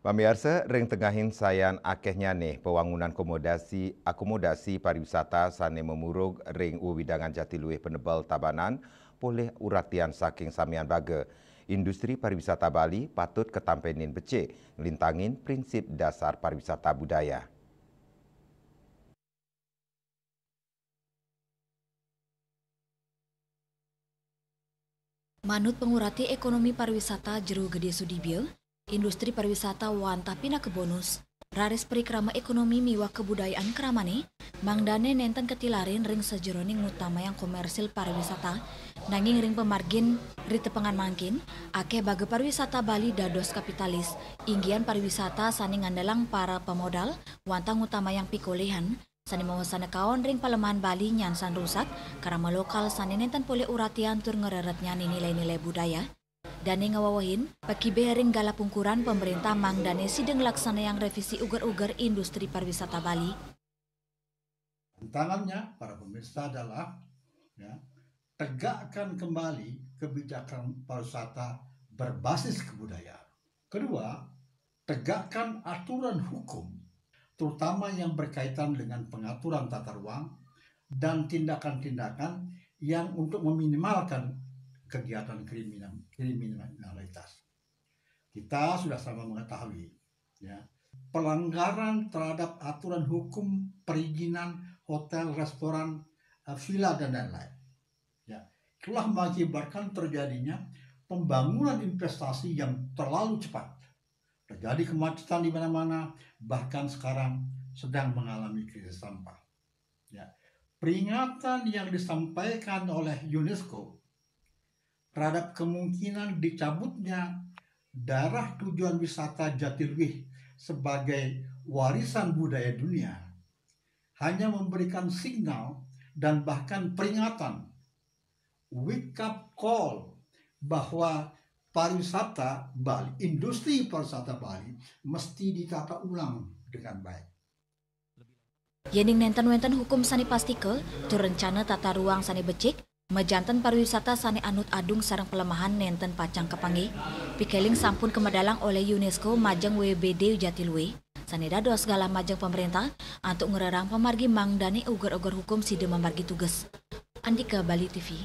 Pamirsa, ring tengahin sayan akehnya nih pewangunan akomodasi pariwisata sane memurug ring uwidangan Jatiluwih Penebel Tabanan boleh uratian saking samian baga. Industri pariwisata Bali patut ketampenin becik, ngelintangin prinsip dasar pariwisata budaya. Manut pengurati ekonomi pariwisata Jero Gede Sudibyo, industri pariwisata wantah pina ke bonus. Raris perikrama ekonomi miwah kebudayaan keramane, mangdane nenten ketilarin ring sejeroning utama yang komersil pariwisata, nanging ring pemargin ritepengan mangkin, akeh baga pariwisata Bali dados kapitalis, inggian pariwisata saning andalang para pemodal, wantang utama yang pikolehan, sani mawasana kaon ring Palemahan Bali nyansan rusak, karama lokal sani nenten pole uratian tur ngereretnya nilai-nilai budaya. Dane ngawawahin, pakibe ring gala pungkuran pemerintah mangdane sideng laksana yang revisi ugar-ugar industri pariwisata Bali. Tantangannya para pemirsa adalah tegakkan kembali kebijakan pariwisata berbasis kebudayaan. Kedua, tegakkan aturan hukum, terutama yang berkaitan dengan pengaturan tata ruang dan tindakan-tindakan yang untuk meminimalkan kegiatan kriminalitas. Kita sudah sama mengetahui pelanggaran terhadap aturan hukum perizinan hotel, restoran, villa dan lain-lain. Itulah mengakibatkan terjadinya pembangunan investasi yang terlalu cepat. Terjadi kemacetan di mana-mana, bahkan sekarang sedang mengalami krisis sampah. Peringatan yang disampaikan oleh UNESCO terhadap kemungkinan dicabutnya daerah tujuan wisata Jatiluwih sebagai warisan budaya dunia hanya memberikan signal dan bahkan peringatan, wake up call, bahwa pariwisata Bali, industri pariwisata Bali mesti ditata ulang dengan baik. Yening nenten-wenten hukum sani pastikel, tu rencana tata ruang sani becik, mejantan pariwisata sani anut adung sarang pelemahan nenten pacang kepangi, pikeling sampun kemedalang oleh UNESCO majang WBD Jatiluwih, sani dados segala majang pemerintah, untuk ngerarang pemargi mangdani ugar-ugar hukum side memargi tugas. Andika, Bali TV.